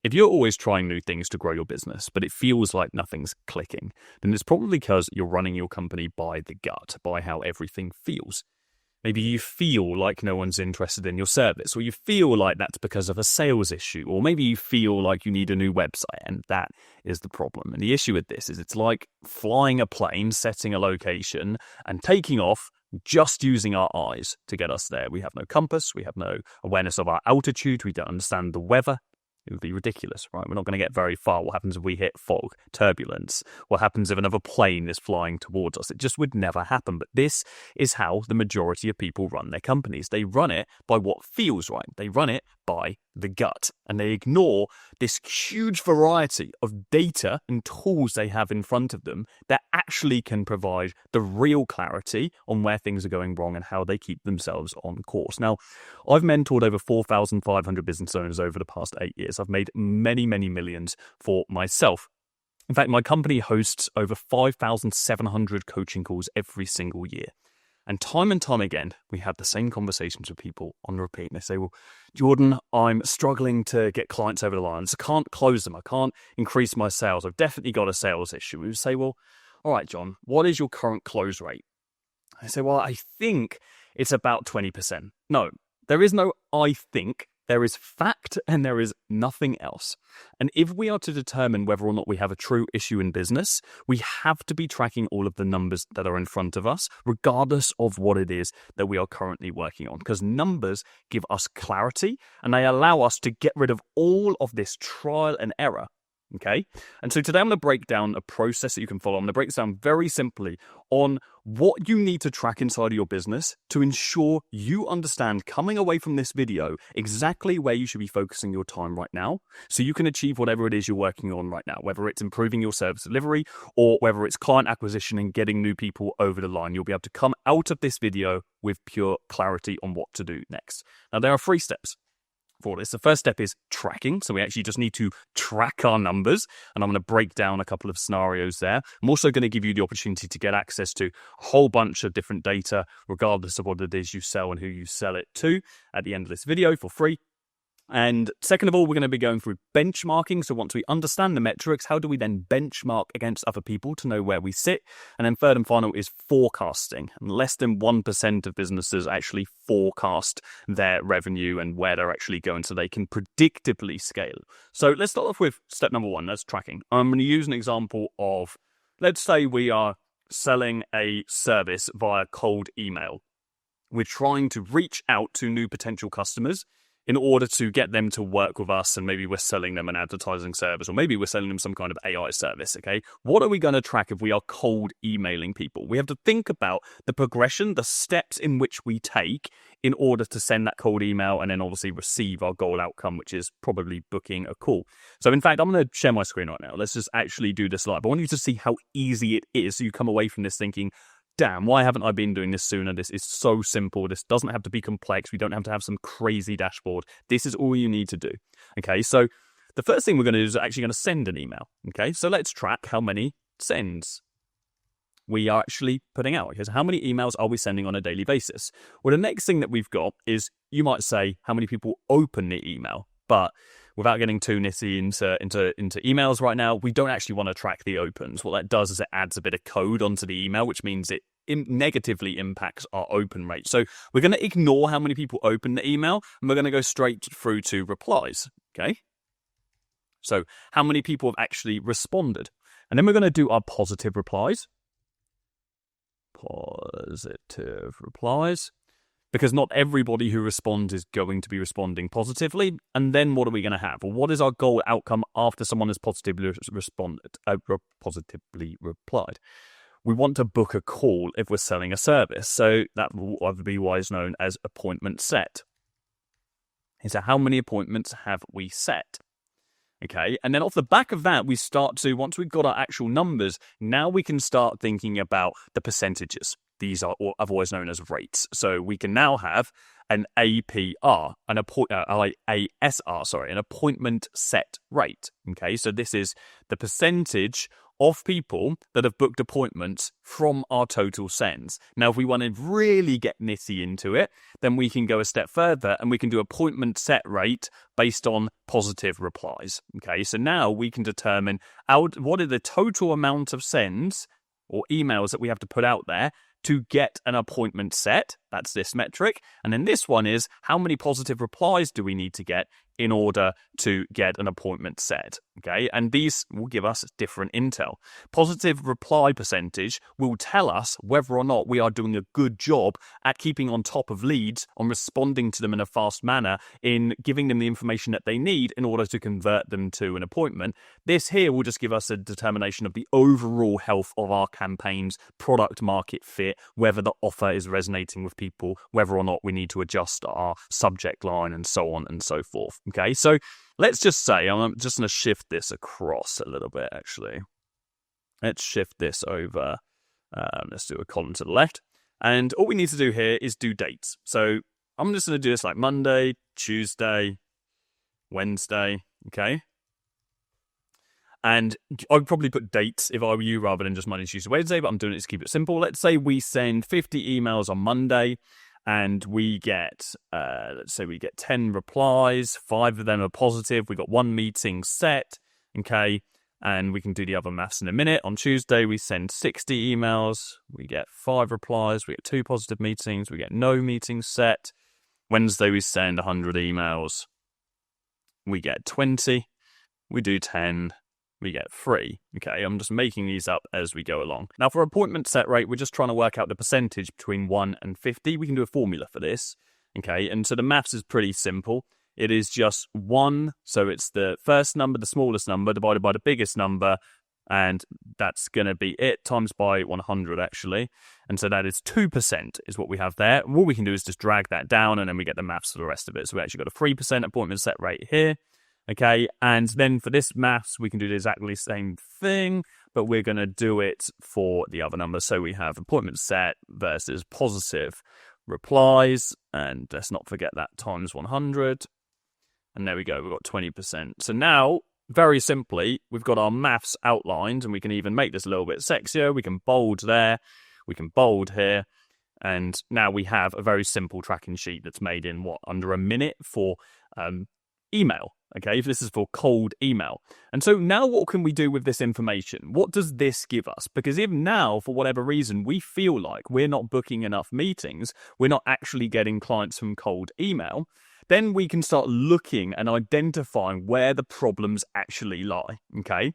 If you're always trying new things to grow your business, but it feels like nothing's clicking, then it's probably because you're running your company by the gut, by how everything feels. Maybe you feel like no one's interested in your service, or you feel like that's because of a sales issue, or maybe you feel like you need a new website, and that is the problem. And the issue with this is it's like flying a plane, setting a location, and taking off just using our eyes to get us there. We have no compass, we have no awareness of our altitude, we don't understand the weather. It would be ridiculous, right? We're not going to get very far. What happens if we hit fog, turbulence? What happens if another plane is flying towards us? It just would never happen. But this is how the majority of people run their companies. They run it by what feels right. They run it by the gut. And they ignore this huge variety of data and tools they have in front of them that actually can provide the real clarity on where things are going wrong and how they keep themselves on course. Now, I've mentored over 4,500 business owners over the past 8 years. I've made many, many millions for myself. In fact, my company hosts over 5,700 coaching calls every single year. And time again, we have the same conversations with people on repeat. And they say, well, Jordan, I'm struggling to get clients over the line. I can't close them. I can't increase my sales. I've definitely got a sales issue. We would say, well, all right, John, what is your current close rate? I say, well, I think it's about 20%. No, there is no I think. There is fact and there is nothing else. And if we are to determine whether or not we have a true issue in business, we have to be tracking all of the numbers that are in front of us, regardless of what it is that we are currently working on. Because numbers give us clarity and they allow us to get rid of all of this trial and error. Okay, and so today I'm going to break down a process that you can follow. I'm going to break this down very simply on what you need to track inside of your business to ensure you understand coming away from this video exactly where you should be focusing your time right now so you can achieve whatever it is you're working on right now, whether it's improving your service delivery or whether it's client acquisition and getting new people over the line. You'll be able to come out of this video with pure clarity on what to do next. Now, there are 3 steps for this. The first step is tracking. So we actually just need to track our numbers. And I'm going to break down a couple of scenarios there. I'm also going to give you the opportunity to get access to a whole bunch of different data, regardless of what it is you sell and who you sell it to at the end of this video for free. And second of all, we're going to be going through benchmarking. So once we understand the metrics, how do we then benchmark against other people to know where we sit? And then third and final is forecasting. And less than 1% of businesses actually forecast their revenue and where they're actually going so they can predictably scale. So let's start off with step number 1, that's tracking. I'm going to use an example of, let's say we are selling a service via cold email. We're trying to reach out to new potential customers in order to get them to work with us, and maybe we're selling them an advertising service, or maybe we're selling them some kind of AI service, okay? What are we going to track if we are cold emailing people? We have to think about the progression, the steps in which we take in order to send that cold email and then obviously receive our goal outcome, which is probably booking a call. So in fact, I'm going to share my screen right now. Let's just actually do this live. I want you to see how easy it is so you come away from this thinking, damn, why haven't I been doing this sooner? This is so simple. This doesn't have to be complex. We don't have to have some crazy dashboard. This is all you need to do. Okay, so the first thing we're going to do is actually going to send an email. Okay, so let's track how many sends we are actually putting out. Okay, so how many emails are we sending on a daily basis? Well, the next thing that we've got is, you might say, how many people open the email? But without getting too nitty into emails right now, we don't actually want to track the opens. What that does is it adds a bit of code onto the email, which means it negatively impacts our open rate. So we're going to ignore how many people open the email, and we're going to go straight through to replies. Okay. So how many people have actually responded? And then we're going to do our positive replies. Positive replies. Because not everybody who responds is going to be responding positively. And then what are we going to have? Well, what is our goal outcome after someone has positively replied? We want to book a call if we're selling a service. So that will otherwise known as appointment set. So how many appointments have we set? Okay, and then off the back of that, we start to, once we've got our actual numbers, now we can start thinking about the percentages. These are otherwise known as rates. So we can now have an APR, an appointment set rate. Okay, so this is the percentage of people that have booked appointments from our total sends. Now, if we want to really get nitty into it, then we can go a step further and we can do appointment set rate based on positive replies. Okay, so now we can determine what are the total amount of sends or emails that we have to put out there to get an appointment set. That's this metric. And then this one is how many positive replies do we need to get in order to get an appointment set. Okay, and these will give us different intel. Positive reply percentage will tell us whether or not we are doing a good job at keeping on top of leads, on responding to them in a fast manner, in giving them the information that they need in order to convert them to an appointment. This here will just give us a determination of the overall health of our campaign's product market fit, whether the offer is resonating with people, whether or not we need to adjust our subject line, and so on and so forth. Okay, so let's just say, I'm just going to shift this across a little bit, actually. Let's shift this over. Let's do a column to the left. And all we need to do here is do dates. So I'm just going to do this like Monday, Tuesday, Wednesday, okay? And I would probably put dates if I were you rather than just Monday, Tuesday, Wednesday, but I'm doing it to keep it simple. Let's say we send 50 emails on Monday and we get, let's say we get 10 replies, 5 of them are positive, we got 1 meeting set, okay? And we can do the other maths in a minute. On Tuesday, we send 60 emails, we get 5 replies, we get 2 positive meetings, we get no meetings set. Wednesday, we send 100 emails, we get 20, we do 10, we get 3. Okay, I'm just making these up as we go along. Now, for appointment set rate, we're just trying to work out the percentage between 1 and 50. We can do a formula for this. Okay, and so the maths is pretty simple. It is just 1, so it's the first number, the smallest number, divided by the biggest number, and that's going to be it, times by 100, actually. And so that is 2% is what we have there. And what we can do is just drag that down, and then we get the maths for the rest of it. So we actually got a 3% appointment set rate here. Okay, and then for this maths, we can do the exactly same thing, but we're going to do it for the other numbers. So we have appointment set versus positive replies, and let's not forget that times 100. And there we go, we've got 20%. So now, very simply, we've got our maths outlined, and we can even make this a little bit sexier. We can bold there, we can bold here, and now we have a very simple tracking sheet that's made in, under a minute for email. Okay, if this is for cold email. And so now what can we do with this information? What does this give us? Because if now, for whatever reason, we feel like we're not booking enough meetings, we're not actually getting clients from cold email, then we can start looking and identifying where the problems actually lie, okay?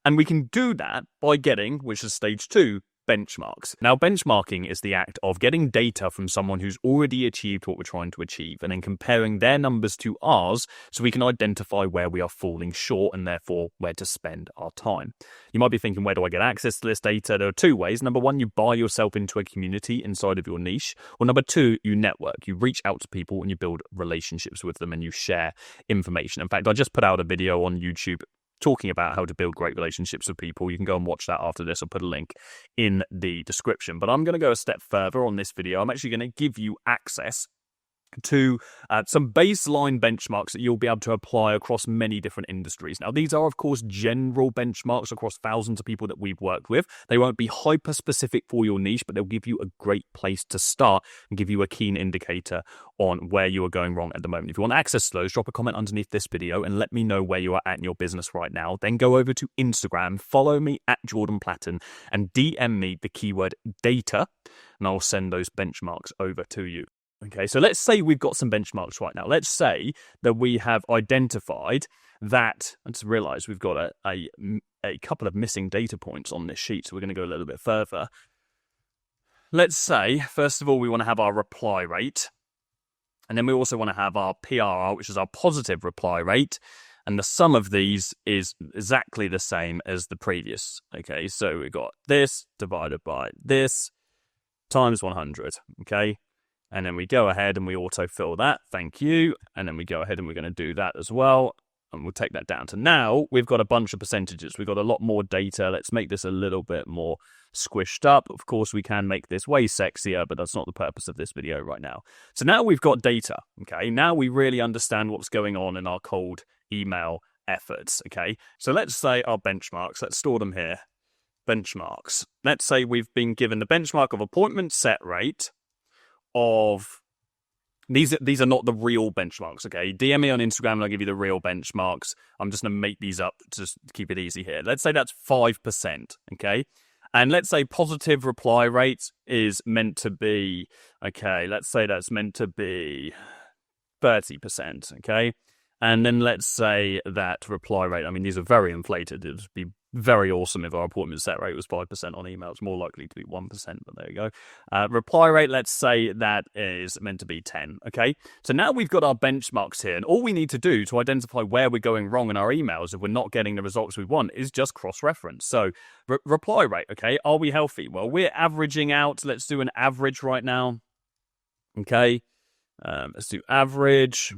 And we can do that by getting, which is stage 2, benchmarks. Now, benchmarking is the act of getting data from someone who's already achieved what we're trying to achieve and then comparing their numbers to ours so we can identify where we are falling short and therefore where to spend our time. You might be thinking, where do I get access to this data? There are 2 ways. Number 1, you buy yourself into a community inside of your niche. Or number 2, you network. You reach out to people and you build relationships with them and you share information. In fact, I just put out a video on YouTube talking about how to build great relationships with people. You can go and watch that after this. I'll put a link in the description. But I'm going to go a step further on this video. I'm actually going to give you access to some baseline benchmarks that you'll be able to apply across many different industries. Now, these are, of course, general benchmarks across thousands of people that we've worked with. They won't be hyper-specific for your niche, but they'll give you a great place to start and give you a keen indicator on where you are going wrong at the moment. If you want access to those, drop a comment underneath this video and let me know where you are at in your business right now. Then go over to Instagram, follow me at Jordan Platten, and DM me the keyword data, and I'll send those benchmarks over to you. Okay, so let's say we've got some benchmarks right now. Let's say that we have identified that, I just realized we've got a couple of missing data points on this sheet, so we're going to go a little bit further. Let's say, first of all, we want to have our reply rate, and then we also want to have our PRR, which is our positive reply rate, and the sum of these is exactly the same as the previous. Okay, so we've got this divided by this times 100, okay? And then we go ahead and we autofill that. Thank you. And then we go ahead and we're going to do that as well. And we'll take that down to now. We've got a bunch of percentages. We've got a lot more data. Let's make this a little bit more squished up. Of course, we can make this way sexier, but that's not the purpose of this video right now. So now we've got data, okay? Now we really understand what's going on in our cold email efforts, okay? So let's say our benchmarks, let's store them here. Benchmarks. Let's say we've been given the benchmark of appointment set rate of... These are not the real benchmarks, okay? DM me on Instagram and I'll give you the real benchmarks. I'm just going to make these up to just keep it easy here. Let's say that's 5%, okay? And let's say positive reply rate is meant to be, okay, let's say that's meant to be 30%, okay? And then let's say that reply rate, I mean, these are very inflated. It would be very awesome if our appointment set rate was 5% on email. It's more likely to be 1%, but there you go. Reply rate, let's say that is meant to be 10, okay? So now we've got our benchmarks here, and all we need to do to identify where we're going wrong in our emails if we're not getting the results we want is just cross-reference. So reply rate, okay? Are we healthy? Well, we're averaging out. Let's do an average right now, okay? Let's do average.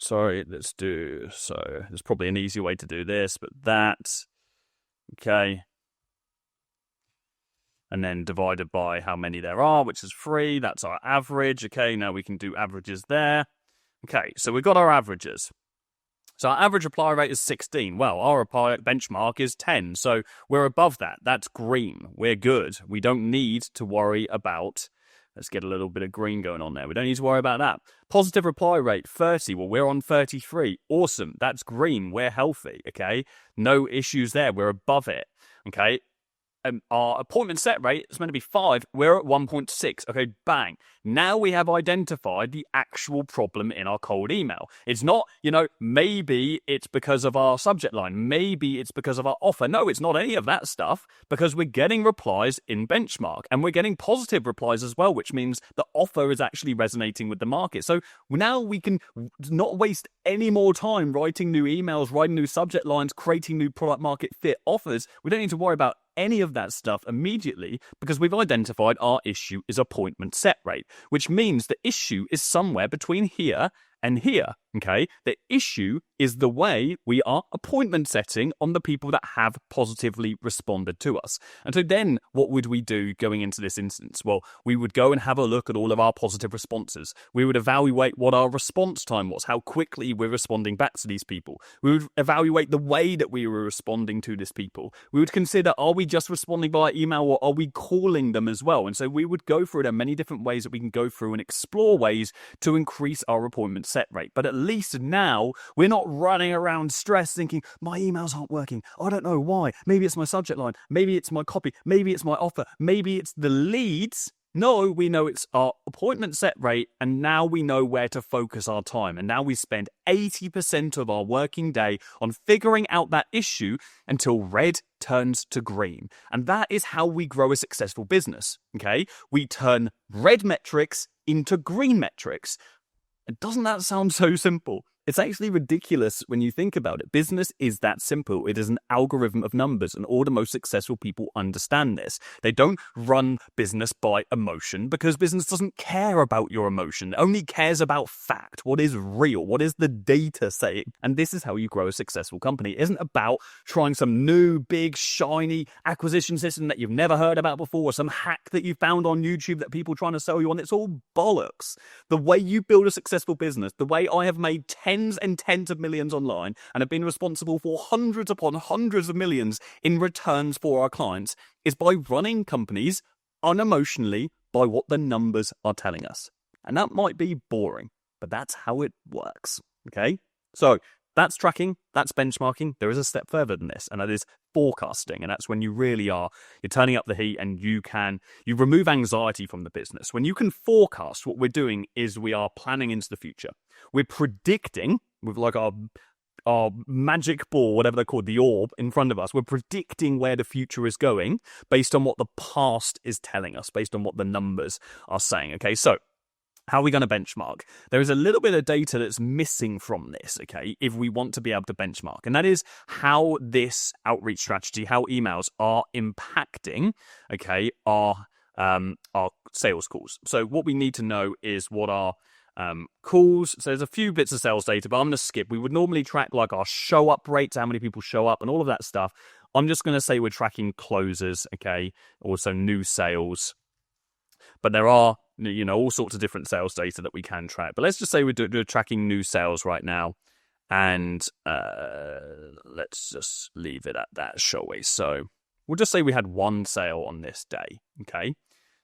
Sorry, let's do, so there's probably an easier way to do this, but that, okay, and then divided by how many there are, which is 3, that's our average, okay, now we can do averages there, okay, so we've got our averages. So our average reply rate is 16. Well, our benchmark is 10, so we're above that. That's green. We're good. We don't need to worry about... Let's get a little bit of green going on there. We don't need to worry about that. Positive reply rate, 30. Well, we're on 33. Awesome. That's green. We're healthy, okay? No issues there. We're above it, okay? Our appointment set rate is meant to be 5. We're at 1.6. Okay, bang. Now we have identified the actual problem in our cold email. It's not, maybe it's because of our subject line. Maybe it's because of our offer. No, it's not any of that stuff because we're getting replies in benchmark and we're getting positive replies as well, which means the offer is actually resonating with the market. So now we can not waste any more time writing new emails, writing new subject lines, creating new product market fit offers. We don't need to worry about any of that stuff immediately because we've identified our issue is appointment set rate, which means the issue is somewhere between here and here, okay? The issue is the way we are appointment setting on the people that have positively responded to us. And so then what would we do going into this instance? Well, we would go and have a look at all of our positive responses. We would evaluate what our response time was, how quickly we're responding back to these people. We would evaluate the way that we were responding to these people. We would consider, are we just responding by email or are we calling them as well? And so we would go through it. There are many different ways that we can go through and explore ways to increase our appointment set rate. But at least now we're not running around stressed thinking my emails aren't working. I don't know why. Maybe it's my subject line. Maybe it's my copy. Maybe it's my offer. Maybe it's the leads. No, we know it's our appointment set rate, and now we know where to focus our time. And now we spend 80% of our working day on figuring out that issue until red turns to green. And that is how we grow a successful business, okay? We turn red metrics into green metrics. And doesn't that sound so simple? It's actually ridiculous when you think about it. Business is that simple. It is an algorithm of numbers, and all the most successful people understand this. They don't run business by emotion because business doesn't care about your emotion. It only cares about fact. What is real? What is the data saying? And this is how you grow a successful company. It isn't about trying some new, big, shiny acquisition system that you've never heard about before or some hack that you found on YouTube that people are trying to sell you on. It's all bollocks. The way you build a successful business, the way I have made tens and tens of millions online and have been responsible for hundreds upon hundreds of millions in returns for our clients is by running companies unemotionally by what the numbers are telling us. And that might be boring, but that's how it works. Okay? So that's tracking, that's benchmarking. There is a step further than this, and that is forecasting. And that's when you really are, you're turning up the heat and you remove anxiety from the business. When you can forecast, what we're doing is we are planning into the future. We're predicting with like our magic ball, whatever they're called, the orb in front of us. We're predicting where the future is going based on what the past is telling us, based on what the numbers are saying. Okay, so how are we going to benchmark? There is a little bit of data that's missing from this, okay, if we want to be able to benchmark. And that is how this outreach strategy, how emails are impacting, okay, our sales calls. So what we need to know is what our calls. So there's a few bits of sales data, but I'm going to skip. We would normally track like our show up rates, how many people show up and all of that stuff. I'm just going to say we're tracking closers, okay? Also new sales. But there are, all sorts of different sales data that we can track. But let's just say we're tracking new sales right now. And let's just leave it at that, shall we? So we'll just say we had one sale on this day, okay?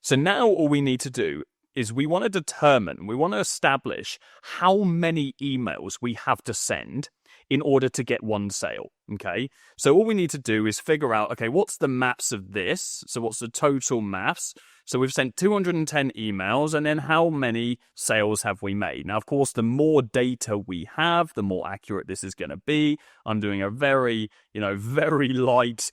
So now all we need to do is we want to establish how many emails we have to send in order to get one sale, okay? So all we need to do is figure out, okay, what's the maths of this? So what's the total maths? So we've sent 210 emails, and then how many sales have we made? Now, of course, the more data we have, the more accurate this is going to be. I'm doing a very, very light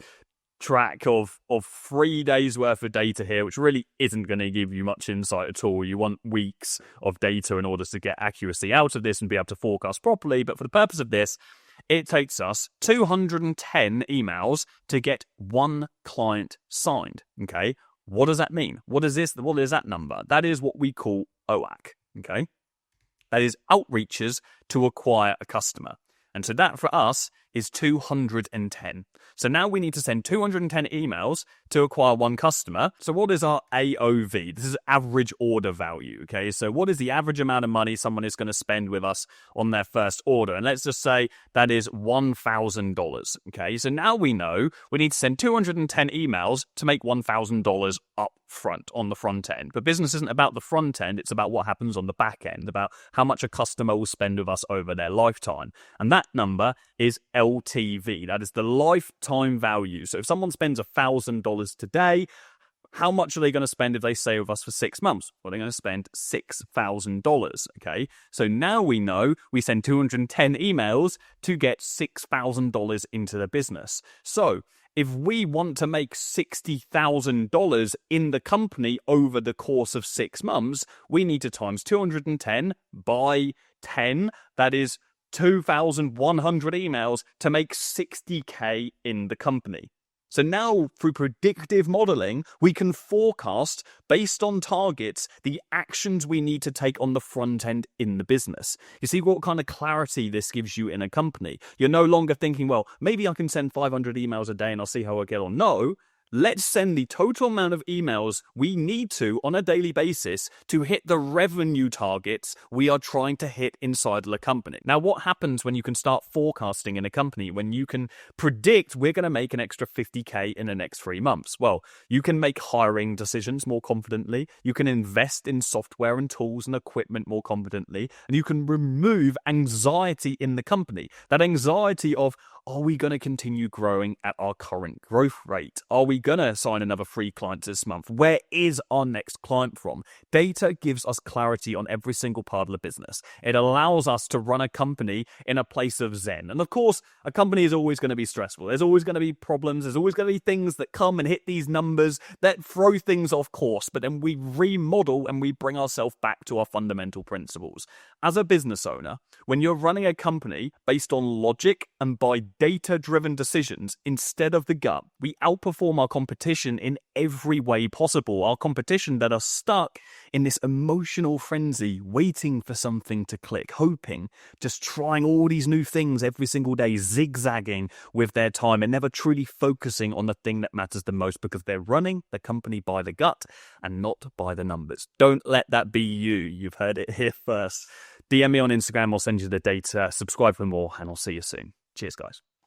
track of 3 days worth of data here, which really isn't going to give you much insight at all. You want weeks of data in order to get accuracy out of this and be able to forecast properly. But for the purpose of this, it takes us 210 emails to get one client signed. Okay. What does that mean? What is this? What is that number? That is what we call OAC. Okay. That is outreaches to acquire a customer. And so that for us is 210. So now we need to send 210 emails to acquire one customer. So what is our AOV? This is average order value, okay? So what is the average amount of money someone is going to spend with us on their first order? And let's just say that is $1,000, okay? So now we know we need to send 210 emails to make $1,000 up front on the front end. But business isn't about the front end, it's about what happens on the back end, about how much a customer will spend with us over their lifetime. And that number is LTV. That is the lifetime value. So if someone spends $1,000 today, how much are they going to spend if they stay with us for 6 months? Well, they're going to spend $6,000, okay? So now we know we send 210 emails to get $6,000 into the business. So if we want to make $60,000 in the company over the course of 6 months, we need to times 210 by 10. That is 2,100 emails to make 60K in the company. So now, through predictive modeling, we can forecast, based on targets, the actions we need to take on the front end in the business. You see what kind of clarity this gives you in a company? You're no longer thinking, well, maybe I can send 500 emails a day and I'll see how I get on. No. Let's send the total amount of emails we need to on a daily basis to hit the revenue targets we are trying to hit inside the company. Now, what happens when you can start forecasting in a company, when you can predict we're going to make an extra 50K in the next 3 months? Well, you can make hiring decisions more confidently. You can invest in software and tools and equipment more confidently. And you can remove anxiety in the company. That anxiety of, are we going to continue growing at our current growth rate? Are we going to sign another 3 clients this month? Where is our next client from? Data gives us clarity on every single part of the business. It allows us to run a company in a place of zen. And of course, a company is always going to be stressful. There's always going to be problems. There's always going to be things that come and hit these numbers that throw things off course. But then we remodel and we bring ourselves back to our fundamental principles. As a business owner, when you're running a company based on logic and by data-driven decisions instead of the gut, we outperform our competition in every way possible. Our competition that are stuck in this emotional frenzy, waiting for something to click, hoping, just trying all these new things every single day, zigzagging with their time and never truly focusing on the thing that matters the most because they're running the company by the gut and not by the numbers. Don't let that be you. You've heard it here first. DM me on Instagram, I'll send you the data. Subscribe for more, and I'll see you soon. Cheers, guys.